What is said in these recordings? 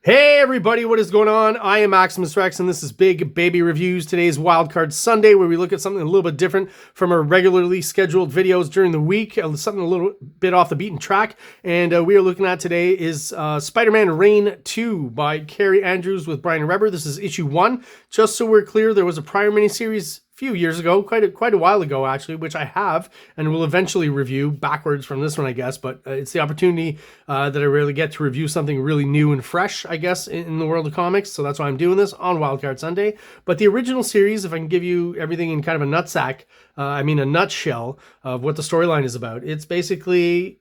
Hey everybody, what is going on? I am Maximus Rex and this is Big Baby Reviews. Today's Wildcard Sunday where we look at something a little bit different from our regularly scheduled videos during the week. Something a little bit off the beaten track. And we are looking at today is Spider-Man Reign 2 by Carrie Andrews with Brian Reber. This is issue 1. Just so we're clear, there was a prior miniseries few years ago, quite a while ago actually, which I have and will eventually review backwards from this one, I guess. But it's the opportunity that I really get to review something really new and fresh, I guess, in the world of comics. So that's why I'm doing this on Wildcard Sunday. But the original series, if I can give you everything in kind of a a nutshell of what the storyline is about, it's basically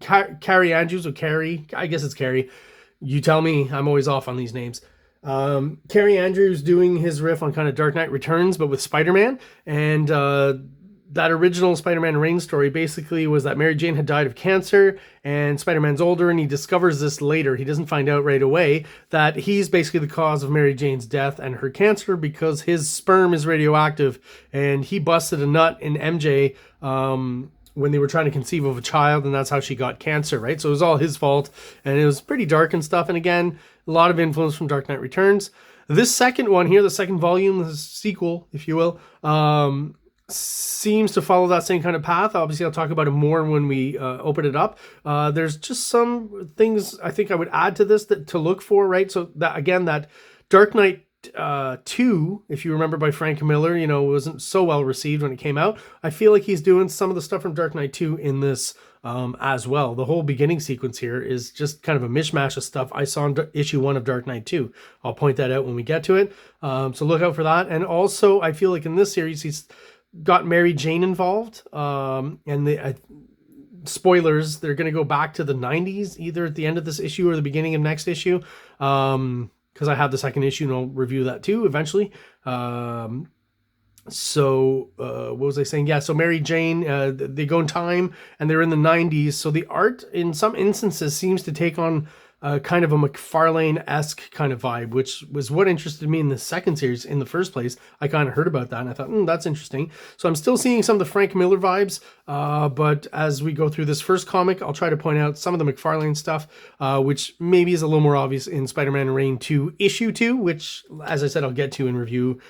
Carrie Andrews, or Carrie, I guess it's Carrie. You tell me, I'm always off on these names. Carrie Andrews doing his riff on kind of Dark Knight Returns, but with Spider-Man. And that original Spider-Man Reign story basically was that Mary Jane had died of cancer and Spider-Man's older, and he discovers this later. He doesn't find out right away that he's basically the cause of Mary Jane's death and her cancer because his sperm is radioactive, and he busted a nut in MJ when they were trying to conceive of a child, and that's how she got cancer, right? So it was all his fault, and it was pretty dark and stuff. And again, a lot of influence from Dark Knight Returns. This second one here, the second volume, the sequel, if you will, seems to follow that same kind of path. Obviously, I'll talk about it more when we open it up. There's just some things I think I would add to this to look for, right? So that, again, that Dark Knight 2, if you remember, by Frank Miller, wasn't so well received when it came out. I feel like he's doing some of the stuff from Dark Knight 2 in this as well. The whole beginning sequence here is just kind of a mishmash of stuff I saw in issue 1 of Dark Knight 2. I'll point that out when we get to it. So look out for that. And also, I feel like in this series, he's got Mary Jane involved. And the spoilers, they're going to go back to the 90s, either at the end of this issue or the beginning of next issue. Because I have the second issue and I'll review that too eventually. What was I saying? Yeah, so Mary Jane, they go in time and they're in the 90s. So the art in some instances seems to take on kind of a McFarlane-esque kind of vibe, which was what interested me in the second series in the first place. I kind of heard about that and I thought, that's interesting. So I'm still seeing some of the Frank Miller vibes, but as we go through this first comic, I'll try to point out some of the McFarlane stuff, which maybe is a little more obvious in Spider-Man Reign 2 issue 2, which, as I said, I'll get to in review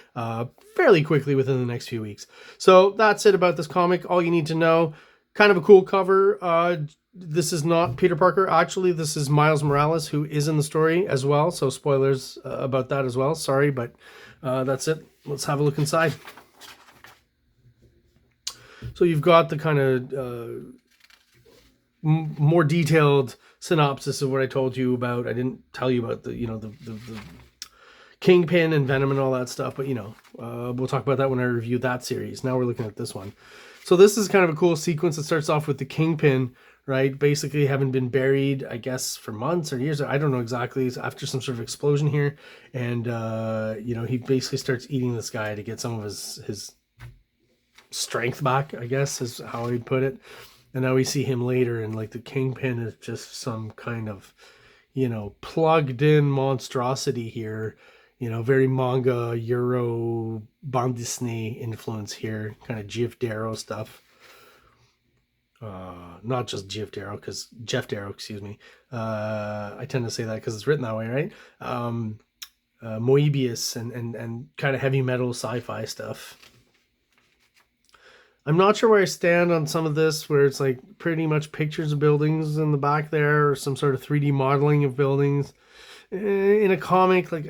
fairly quickly within the next few weeks. So that's it about this comic. All you need to know, kind of a cool cover. This is not Peter Parker. Actually, this is Miles Morales, who is in the story as well. So spoilers about that as well. Sorry, but that's it. Let's have a look inside. So you've got the kind of more detailed synopsis of what I told you about. I didn't tell you about the Kingpin and Venom and all that stuff, but we'll talk about that when I review that series. Now we're looking at this one. So this is kind of a cool sequence. It starts off with the Kingpin, right? Basically having been buried, I guess, for months or years. I don't know exactly. After some sort of explosion here. And, he basically starts eating this guy to get some of his strength back, I guess, is how I'd put it. And now we see him later, and like the Kingpin is just some kind of, plugged in monstrosity here. Very manga, Euro, bande dessinée influence here, kind of Jeff Darrow stuff. Not just Jeff Darrow, excuse me. I tend to say that because it's written that way, right? Moebius and kind of heavy metal sci-fi stuff. I'm not sure where I stand on some of this, where it's like pretty much pictures of buildings in the back there, or some sort of 3D modeling of buildings. In a comic, I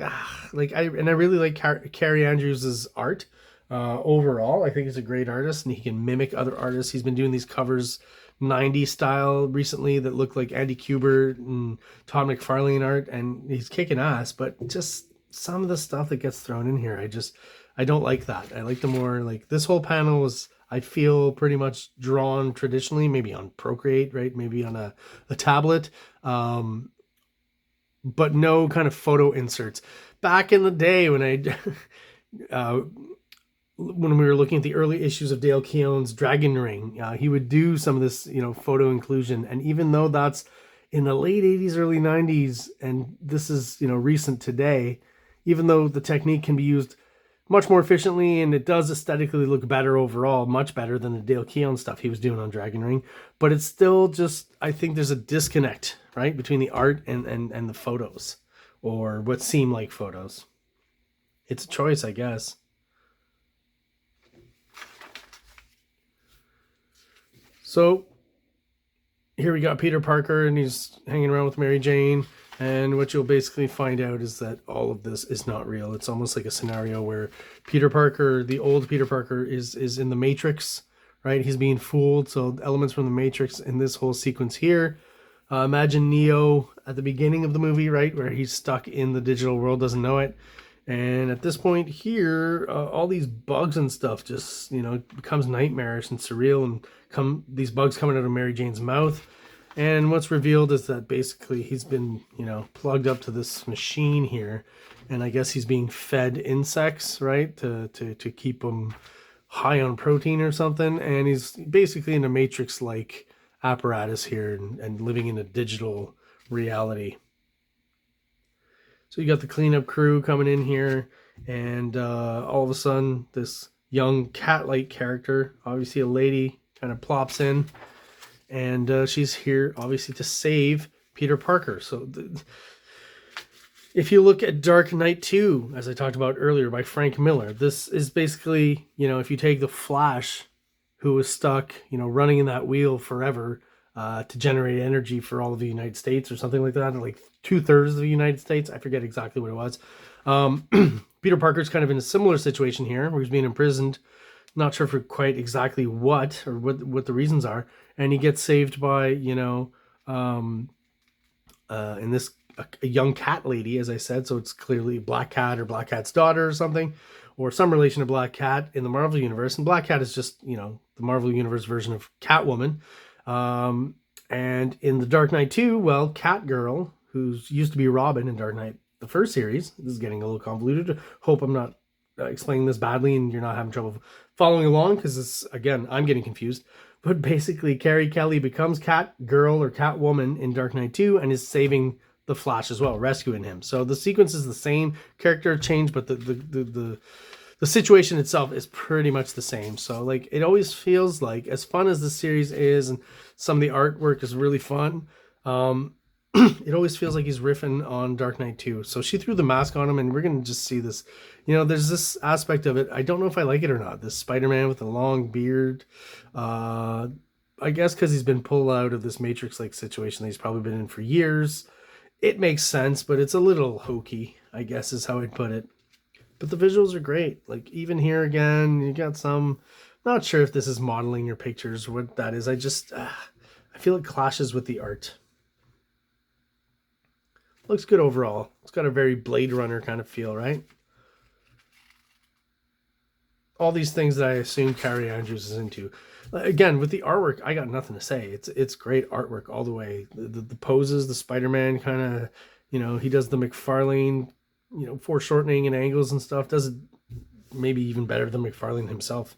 really like Carrie Andrews' art overall. I think he's a great artist, and he can mimic other artists. He's been doing these covers 90s style recently that look like Andy Kubert and Todd McFarlane art, and he's kicking ass. But just some of the stuff that gets thrown in here, I don't like that. I like the more, like, this whole panel was, I feel, pretty much drawn traditionally, maybe on Procreate, right? Maybe on a tablet. But no kind of photo inserts. Back in the day when when we were looking at the early issues of Dale Keown's Dragon Ring, he would do some of this, photo inclusion. And even though that's in the late 80s, early 90s, and this is, recent today, even though the technique can be used much more efficiently and it does aesthetically look better overall, much better than the Dale Keown stuff he was doing on Dragon Ring, but it's still just, I think there's a disconnect, right, between the art and the photos. or what seem like photos. It's a choice, I guess. So here we got Peter Parker, and he's hanging around with Mary Jane. And what you'll basically find out is that all of this is not real. It's almost like a scenario where Peter Parker, the old Peter Parker, is in the Matrix, right? He's being fooled. So elements from the Matrix in this whole sequence here. Imagine Neo at the beginning of the movie, right? Where he's stuck in the digital world, doesn't know it. And at this point here, all these bugs and stuff just, becomes nightmarish and surreal, and these bugs coming out of Mary Jane's mouth. And what's revealed is that basically he's been, plugged up to this machine here, and I guess he's being fed insects, right, to keep him high on protein or something. And he's basically in a Matrix-like apparatus here and living in a digital reality. So you got the cleanup crew coming in here, and all of a sudden this young cat-like character, obviously a lady, kind of plops in, and she's here obviously to save Peter Parker. So if you look at Dark Knight 2, as I talked about earlier, by Frank Miller, this is basically, if you take the Flash, who was stuck, running in that wheel forever to generate energy for all of the United States or something like that, like 2/3 of the United States. I forget exactly what it was. Peter Parker's kind of in a similar situation here, where he's being imprisoned, not sure for quite exactly what the reasons are, and he gets saved by, in this, a young cat lady, as I said, so it's clearly Black Cat or Black Cat's daughter or something, or some relation to Black Cat in the Marvel Universe. And Black Cat is just, the Marvel Universe version of Catwoman. And in the Dark Knight 2, well, Catgirl, who's used to be Robin in Dark Knight, the first series, this is getting a little convoluted. Hope I'm not explaining this badly and you're not having trouble following along, because it's, again, I'm getting confused. But basically, Carrie Kelly becomes Catgirl or Catwoman in Dark Knight 2 and is saving the Flash as well, rescuing him. So the sequence is the same, character change, but the situation itself is pretty much the same. So like, it always feels like, as fun as the series is, and some of the artwork is really fun, it always feels like he's riffing on Dark Knight 2. So she threw the mask on him, and we're going to just see this, there's this aspect of it. I don't know if I like it or not. This Spider-Man with a long beard, I guess because he's been pulled out of this Matrix-like situation that he's probably been in for years. It makes sense, but it's a little hokey, I guess is how I'd put it. But the visuals are great. Like, even here again, you got some, not sure if this is modeling or pictures or what that is. I feel it clashes with the art. Looks good overall. It's got a very Blade Runner kind of feel, right? All these things that I assume Carrie Andrews is into. Again, with the artwork, I got nothing to say. It's great artwork all the way. The poses, the Spider-Man kind of, he does the McFarlane, foreshortening and angles and stuff. Does it maybe even better than McFarlane himself.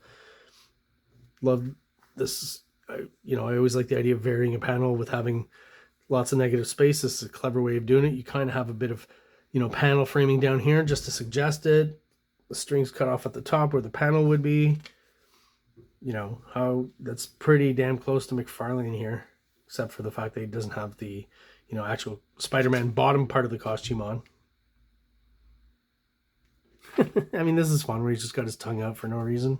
Love this. I always like the idea of varying a panel with having lots of negative space. This is a clever way of doing it. You kind of have a bit of, panel framing down here just to suggest it. The strings cut off at the top where the panel would be. How that's pretty damn close to McFarlane here, except for the fact that he doesn't have the, actual Spider-Man bottom part of the costume on. I mean, this is fun where he's just got his tongue out for no reason.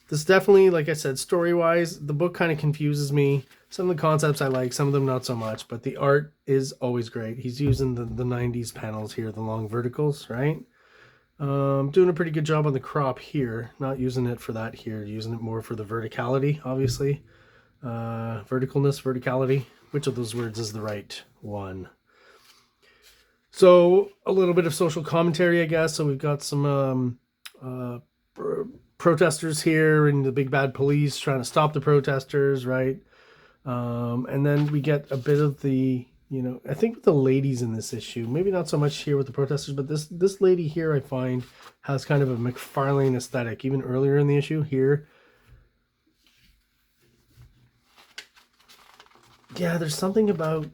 This definitely, like I said, story-wise, the book kind of confuses me. Some of the concepts I like, some of them not so much, but the art is always great. He's using the 90s panels here, the long verticals, right? Doing a pretty good job on the crop here. Not using it for that here, using it more for the verticality, obviously. Verticalness, verticality. Which of those words is the right one? So, a little bit of social commentary, I guess. So we've got some protesters here and the big bad police trying to stop the protesters, right? And then we get a bit of the, I think with the ladies in this issue, maybe not so much here with the protesters, but this lady here I find has kind of a McFarlane aesthetic, even earlier in the issue here. Yeah, there's something about,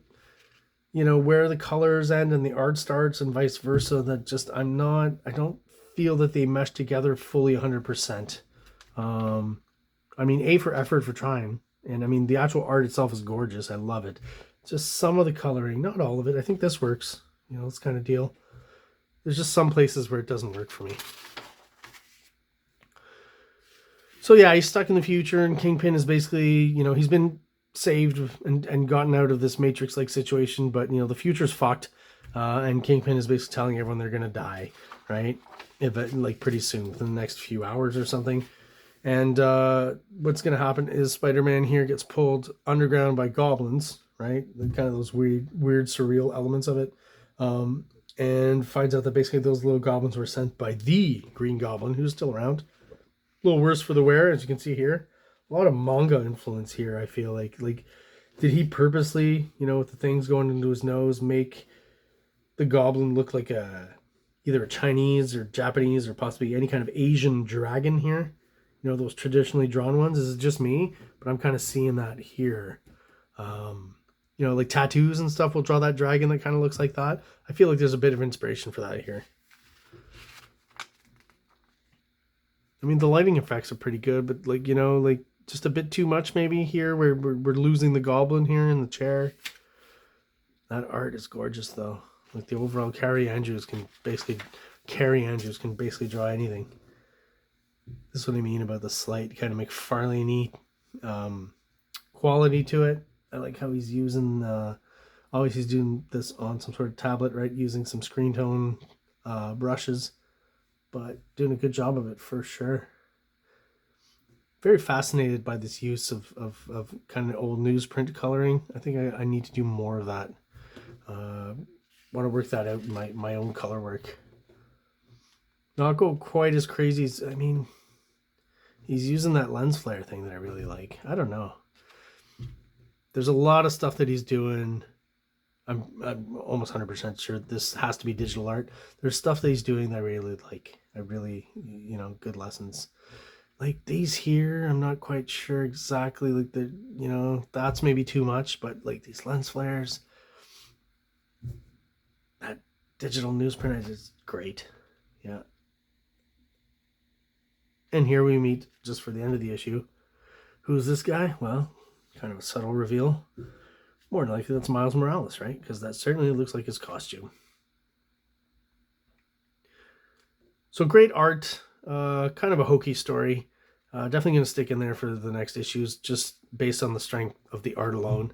where the colors end and the art starts and vice versa that just, I don't feel that they mesh together fully 100%. I mean, A for effort for trying. And I mean, the actual art itself is gorgeous. I love it. just some of the coloring, not all of it. I think this works, you know, this kind of deal. There's just some places where it doesn't work for me. So yeah, he's stuck in the future, and Kingpin is basically, you know, he's been saved and gotten out of this Matrix-like situation, but, you know, the future's fucked, and Kingpin is basically telling everyone they're gonna die, right? Like pretty soon, within the next few hours or something. And what's gonna happen is Spider-Man here gets pulled underground by goblins, right? Kind of those weird, surreal elements of it, and finds out that basically those little goblins were sent by the Green Goblin, who's still around. A little worse for the wear, as you can see here. A lot of manga influence here, I feel like. Like, did he purposely, you know, with the things going into his nose, make the goblin look like either a Chinese or Japanese or possibly any kind of Asian dragon here? You know, those traditionally drawn ones. This is just me, but I'm kind of seeing that here. You know, like tattoos and stuff will draw that dragon that kind of looks like that. I feel like there's a bit of inspiration for that here. I mean, the lighting effects are pretty good, but, like, you know, like just a bit too much maybe here. We're losing the goblin here in the chair. That art is gorgeous, though. Like, the overall Carrie Andrews can basically draw anything. This is what I mean about the slight kind of McFarlane-y quality to it. I like how he's using, always he's doing this on some sort of tablet, right? Using some screen tone brushes, but doing a good job of it for sure. Very fascinated by this use of kind of old newsprint coloring. I think I need to do more of that. Want to work that out in my own color work. Not go quite as crazy as, I mean, he's using that lens flare thing that I really like. I don't know. There's a lot of stuff that he's doing. I'm almost 100% sure this has to be digital art. There's stuff that he's doing that I really like. I really, you know, good lessons. Like these here, I'm not quite sure exactly. Like the, you know, that's maybe too much, but like these lens flares, that digital newsprint is great. Yeah. And here we meet, just for the end of the issue, who's this guy? Well, kind of a subtle reveal. More than likely that's Miles Morales, right? Because that certainly looks like his costume. So great art, kind of a hokey story. Definitely going to stick in there for the next issues, just based on the strength of the art alone.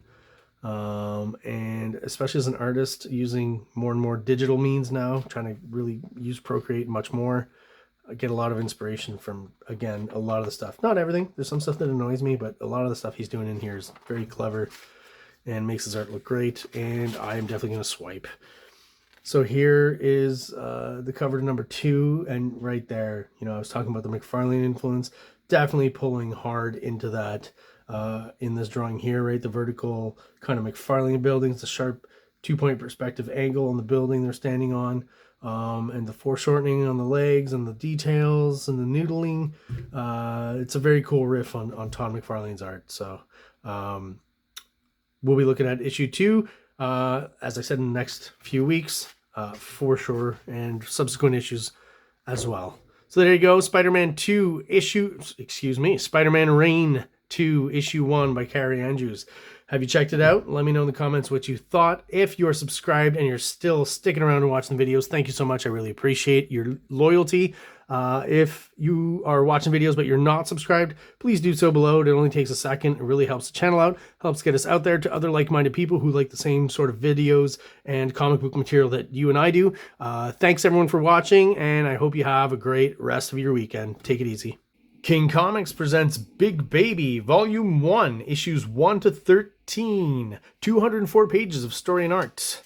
And especially as an artist, using more and more digital means now, trying to really use Procreate much more. I get a lot of inspiration from, again, a lot of the stuff. Not everything. There's some stuff that annoys me, but a lot of the stuff he's doing in here is very clever and makes his art look great. And I am definitely going to swipe. So here is the cover to number 2. And right there, you know, I was talking about the McFarlane influence. Definitely pulling hard into that in this drawing here, right? The vertical kind of McFarlane buildings, the sharp 2-point perspective angle on the building they're standing on. And the foreshortening on the legs and the details and the noodling. It's a very cool riff on Todd McFarlane's art. So we'll be looking at issue 2, as I said, in the next few weeks, for sure, and subsequent issues as well. So there you go, Spider-Man Reign 2, issue 1 by Carrie Andrews. Have you checked it out? Let me know in the comments what you thought. If you're subscribed and you're still sticking around and watching the videos, thank you so much. I really appreciate your loyalty. If you are watching videos but you're not subscribed, please do so below. It only takes a second. It really helps the channel out, helps get us out there to other like-minded people who like the same sort of videos and comic book material that you and I do. Thanks everyone for watching, and I hope you have a great rest of your weekend. Take it easy. King Comics presents Big Baby, Volume 1, Issues 1 to 13, 204 pages of story and art.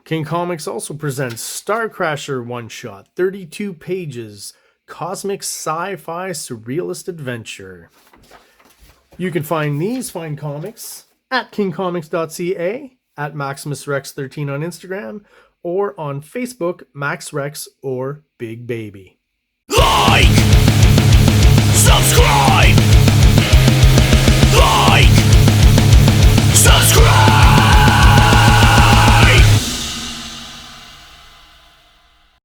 King Comics also presents Star Crasher one-shot, 32 pages, cosmic sci-fi surrealist adventure. You can find these fine comics at kingcomics.ca, at MaximusRex13 on Instagram, or on Facebook, MaxRex or Big Baby. Like! Subscribe! Like! Subscribe!